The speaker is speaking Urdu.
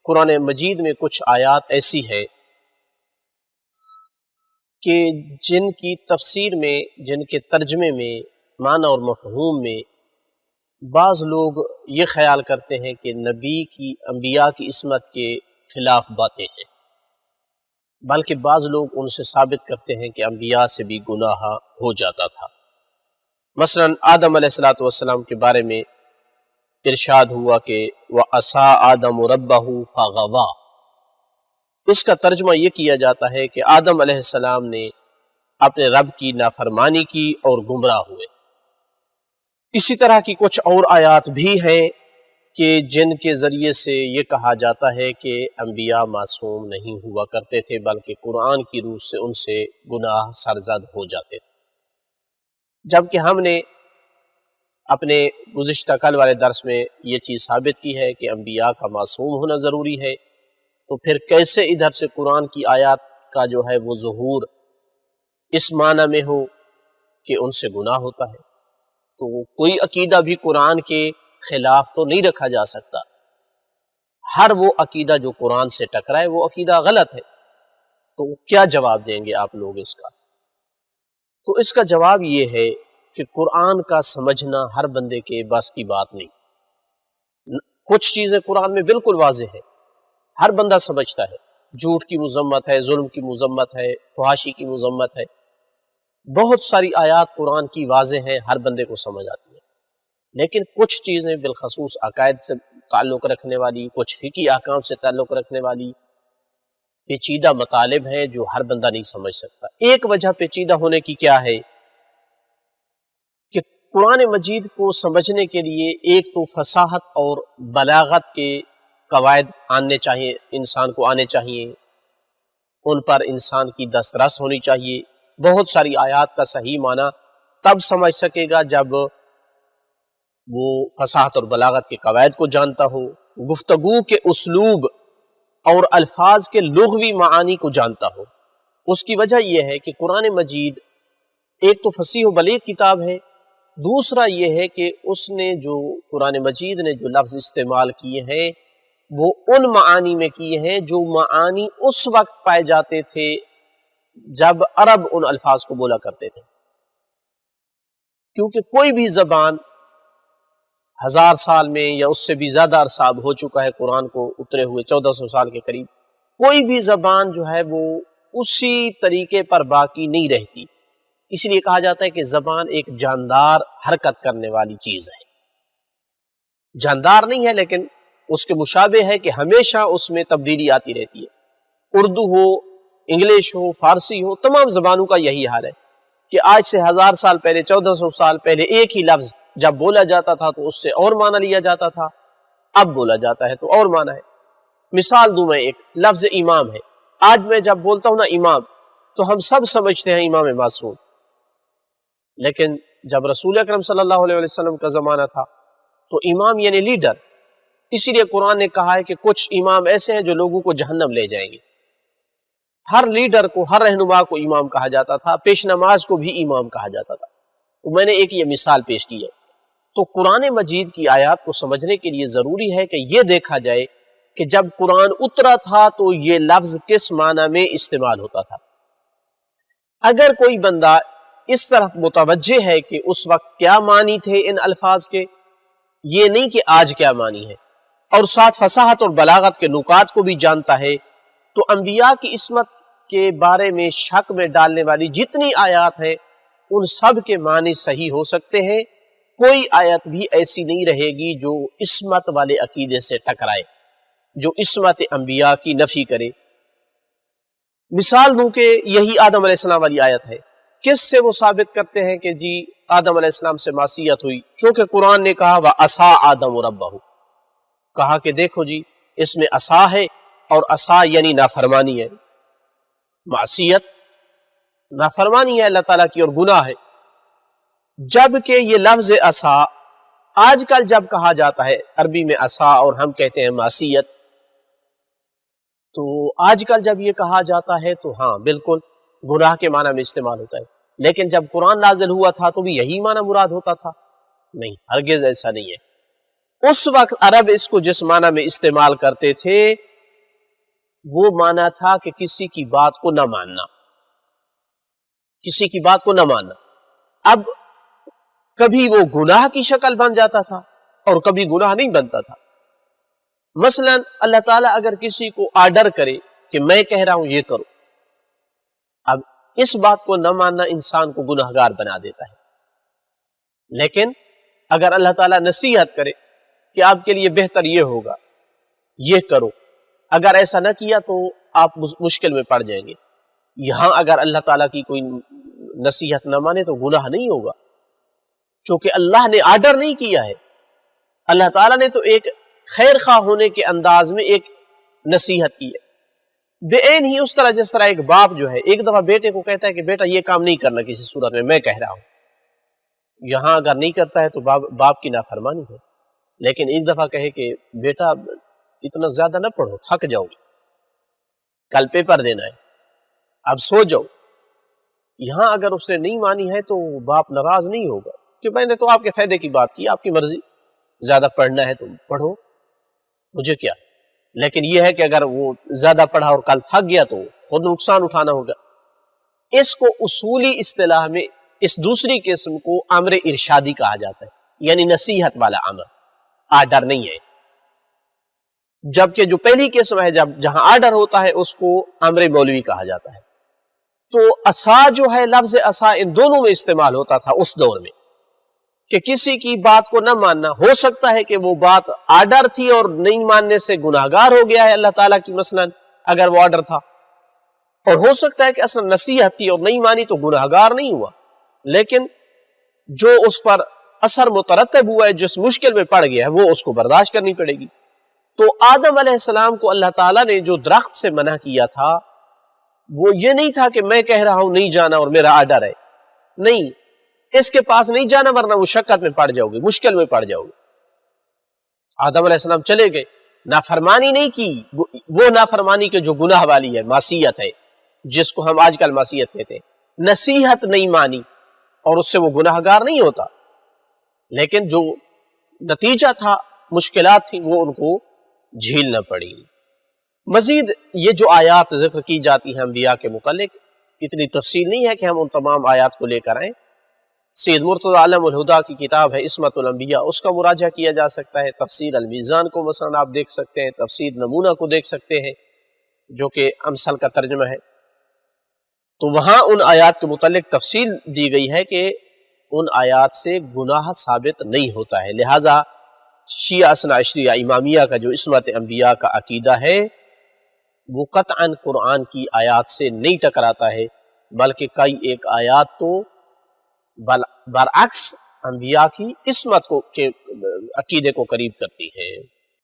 قرآن مجید میں کچھ آیات ایسی ہیں کہ جن کی تفسیر میں، جن کے ترجمے میں، معنی اور مفہوم میں بعض لوگ یہ خیال کرتے ہیں کہ نبی کی، انبیاء کی عصمت کے خلاف باتیں ہیں، بلکہ بعض لوگ ان سے ثابت کرتے ہیں کہ انبیاء سے بھی گناہ ہو جاتا تھا۔ مثلا آدم علیہ السلام کے بارے میں ارشاد ہوا کہ وَعَصَىٰ آدَمُ رَبَّهُ فَغَوَىٰ، اس کا ترجمہ یہ کیا جاتا ہے کہ آدم علیہ السلام نے اپنے رب کی نافرمانی کی اور گمراہ ہوئے۔ اسی طرح کی کچھ اور آیات بھی ہیں کہ جن کے ذریعے سے یہ کہا جاتا ہے کہ انبیاء معصوم نہیں ہوا کرتے تھے، بلکہ قرآن کی روح سے ان سے گناہ سرزد ہو جاتے تھے۔ جبکہ ہم نے اپنے گزشتہ کل والے درس میں یہ چیز ثابت کی ہے کہ انبیاء کا معصوم ہونا ضروری ہے، تو پھر کیسے ادھر سے قرآن کی آیات کا جو ہے وہ ظہور اس معنی میں ہو کہ ان سے گناہ ہوتا ہے؟ تو کوئی عقیدہ بھی قرآن کے خلاف تو نہیں رکھا جا سکتا۔ ہر وہ عقیدہ جو قرآن سے ٹکرائے وہ عقیدہ غلط ہے۔ تو کیا جواب دیں گے آپ لوگ اس کا؟ تو اس کا جواب یہ ہے کہ قرآن کا سمجھنا ہر بندے کے بس کی بات نہیں۔ کچھ چیزیں قرآن میں بالکل واضح ہیں، ہر بندہ سمجھتا ہے، جھوٹ کی مذمت ہے، ظلم کی مذمت ہے، فحاشی کی مذمت ہے، بہت ساری آیات قرآن کی واضح ہیں، ہر بندے کو سمجھ آتی ہے۔ لیکن کچھ چیزیں بالخصوص عقائد سے تعلق رکھنے والی، کچھ فقہی احکام سے تعلق رکھنے والی پیچیدہ مطالب ہیں جو ہر بندہ نہیں سمجھ سکتا۔ ایک وجہ پیچیدہ ہونے کی کیا ہے کہ قرآن مجید کو سمجھنے کے لیے ایک تو فصاحت اور بلاغت کے قواعد آنے چاہیے، انسان کو آنے چاہیے، ان پر انسان کی دسترس ہونی چاہیے۔ بہت ساری آیات کا صحیح معنی تب سمجھ سکے گا جب وہ فصاحت اور بلاغت کے قواعد کو جانتا ہو، گفتگو کے اسلوب اور الفاظ کے لغوی معانی کو جانتا ہو۔ اس کی وجہ یہ ہے کہ قرآن مجید ایک تو فصیح و بلیغ کتاب ہے، دوسرا یہ ہے کہ اس نے جو قرآن مجید نے جو لفظ استعمال کیے ہیں وہ ان معانی میں کیے ہیں جو معانی اس وقت پائے جاتے تھے جب عرب ان الفاظ کو بولا کرتے تھے۔ کیونکہ کوئی بھی زبان 1000 سال میں یا اس سے بھی زیادہ عرصہ اب ہو چکا ہے قرآن کو اترے ہوئے 1400 سال کے قریب، کوئی بھی زبان جو ہے وہ اسی طریقے پر باقی نہیں رہتی۔ اس لیے کہا جاتا ہے کہ زبان ایک جاندار حرکت کرنے والی چیز ہے، جاندار نہیں ہے لیکن اس کے مشابہ ہے کہ ہمیشہ اس میں تبدیلی آتی رہتی ہے۔ اردو ہو، انگلش ہو، فارسی ہو، تمام زبانوں کا یہی حال ہے کہ آج سے 1000 سال پہلے، 1400 سال پہلے ایک ہی لفظ جب بولا جاتا تھا تو اس سے اور معنی لیا جاتا تھا، اب بولا جاتا ہے تو اور معنی ہے۔ مثال دوں میں، ایک لفظ امام ہے، آج میں جب بولتا ہوں نا امام تو ہم سب سمجھتے ہیں امام معصوم، لیکن جب رسول اکرم صلی اللہ علیہ وسلم کا زمانہ تھا تو امام یعنی لیڈر۔ اسی لیے قرآن نے کہا ہے کہ کچھ امام ایسے ہیں جو لوگوں کو جہنم لے جائیں گے۔ ہر لیڈر کو، ہر رہنما کو امام کہا جاتا تھا، پیش نماز کو بھی امام کہا جاتا تھا۔ تو میں نے ایک یہ مثال پیش کی ہے۔ تو قرآن مجید کی آیات کو سمجھنے کے لیے ضروری ہے کہ یہ دیکھا جائے کہ جب قرآن اترا تھا تو یہ لفظ کس معنی میں استعمال ہوتا تھا۔ اگر کوئی بندہ اس طرف متوجہ ہے کہ اس وقت کیا معنی تھے ان الفاظ کے، یہ نہیں کہ آج کیا معنی ہے، اور ساتھ فصاحت اور بلاغت کے نکات کو بھی جانتا ہے، تو انبیاء کی عصمت کے بارے میں شک میں ڈالنے والی جتنی آیات ہیں ان سب کے معنی صحیح ہو سکتے ہیں۔ کوئی آیت بھی ایسی نہیں رہے گی جو عصمت والے عقیدے سے ٹکرائے، جو عصمت انبیاء کی نفی کرے۔ مثال دوں کہ یہی آدم علیہ السلام والی آیت ہے، کس سے وہ ثابت کرتے ہیں کہ جی آدم علیہ السلام سے معصیت ہوئی؟ چونکہ قرآن نے کہا وَعَصَىٰ آدَمُ رَبَّهُ، کہا کہ دیکھو جی اس میں عصا ہے، اور عصا یعنی نافرمانی ہے، معصیت نافرمانی ہے اللہ تعالیٰ کی اور گناہ ہے۔ جبکہ یہ لفظ عصا آج کل جب کہا جاتا ہے، عربی میں عصا اور ہم کہتے ہیں معصیت، تو آج کل جب یہ کہا جاتا ہے تو ہاں بالکل گناہ کے معنی میں استعمال ہوتا ہے، لیکن جب قرآن نازل ہوا تھا تو بھی یہی معنی مراد ہوتا تھا؟ نہیں، ہرگز ایسا نہیں ہے۔ اس وقت عرب اس کو جس معنی میں استعمال کرتے تھے وہ مانا تھا کہ کسی کی بات کو نہ ماننا، کسی کی بات کو نہ ماننا۔ اب کبھی وہ گناہ کی شکل بن جاتا تھا اور کبھی گناہ نہیں بنتا تھا۔ مثلا اللہ تعالیٰ اگر کسی کو آرڈر کرے کہ میں کہہ رہا ہوں یہ کرو، اب اس بات کو نہ ماننا انسان کو گناہگار بنا دیتا ہے۔ لیکن اگر اللہ تعالیٰ نصیحت کرے کہ آپ کے لیے بہتر یہ ہوگا، یہ کرو، اگر ایسا نہ کیا تو آپ مشکل میں پڑ جائیں گے، یہاں اگر اللہ تعالیٰ کی کوئی نصیحت نہ مانے تو گناہ نہیں ہوگا، چونکہ اللہ نے آرڈر نہیں کیا ہے۔ اللہ تعالیٰ نے تو ایک خیر خواہ ہونے کے انداز میں ایک نصیحت کی ہے، بے عین ہی اس طرح جس طرح ایک باپ جو ہے ایک دفعہ بیٹے کو کہتا ہے کہ بیٹا یہ کام نہیں کرنا کسی صورت میں کہہ رہا ہوں، یہاں اگر نہیں کرتا ہے تو باپ کی نافرمانی ہے۔ لیکن ایک دفعہ کہے کہ بیٹا اتنا زیادہ نہ پڑھو، تھک جاؤ گے، کل پیپر دینا ہے، اب سو جاؤ، یہاں اگر اس نے نہیں مانی ہے تو باپ ناراض نہیں ہوگا کہ میں نے تو آپ کے فائدے کی بات کی، آپ کی مرضی، زیادہ پڑھنا ہے تو پڑھو، مجھے کیا۔ لیکن یہ ہے کہ اگر وہ زیادہ پڑھا اور کل تھک گیا تو خود نقصان اٹھانا ہوگا۔ اس کو اصولی اصطلاح میں اس دوسری قسم کو امر ارشادی کہا جاتا ہے، یعنی نصیحت والا امر، آرڈر نہیں ہے۔ جبکہ جو پہلی قسم ہے جہاں آرڈر ہوتا ہے اس کو امر مولوی کہا جاتا ہے۔ تو عصا جو ہے، لفظ عصا ان دونوں میں استعمال ہوتا تھا اس دور میں، کہ کسی کی بات کو نہ ماننا، ہو سکتا ہے کہ وہ بات آرڈر تھی اور نہیں ماننے سے گناہگار ہو گیا ہے اللہ تعالیٰ کی، مثلا اگر وہ آرڈر تھا، اور ہو سکتا ہے کہ اصلا نصیحت تھی اور نہیں مانی تو گناہگار نہیں ہوا، لیکن جو اس پر اثر مترتب ہوا ہے، جس مشکل میں پڑ گیا ہے، وہ اس کو برداشت کرنی پڑے گی۔ تو آدم علیہ السلام کو اللہ تعالیٰ نے جو درخت سے منع کیا تھا وہ یہ نہیں تھا کہ میں کہہ رہا ہوں نہیں جانا اور میرا آرڈر ہے، نہیں، اس کے پاس نہیں جانا ورنہ مشقت میں پڑ جاؤ گے، مشکل میں پڑ جاؤ گے۔ آدم علیہ السلام چلے گئے، نافرمانی نہیں کی، وہ نافرمانی کے جو گناہ والی ہے، معصیت ہے، جس کو ہم آج کل معصیت کہتے ہیں، نصیحت نہیں مانی اور اس سے وہ گناہگار نہیں ہوتا، لیکن جو نتیجہ تھا، مشکلات تھیں، وہ ان کو جھیلنا پڑی۔ مزید یہ جو آیات ذکر کی جاتی ہیں انبیاء کے متعلق، اتنی تفصیل نہیں ہے کہ ہم ان تمام آیات کو لے کر آئیں۔ سید مرتضی عالم الہدا کی کتاب ہے عصمت الانبیاء، اس کا مراجعہ کیا جا سکتا ہے۔ تفسیر المیزان کو مثلا آپ دیکھ سکتے ہیں، تفسیر نمونہ کو دیکھ سکتے ہیں جو کہ امثل کا ترجمہ ہے، تو وہاں ان آیات کے متعلق تفصیل دی گئی ہے کہ ان آیات سے گناہ ثابت نہیں ہوتا ہے۔ لہٰذا شیعہ اثنا عشریہ امامیہ کا جو عصمت انبیاء کا عقیدہ ہے وہ قطعاً قرآن کی آیات سے نہیں ٹکراتا ہے، بلکہ کئی ایک آیات تو برعکس انبیاء کی عصمت کے عقیدے کو قریب کرتی ہیں۔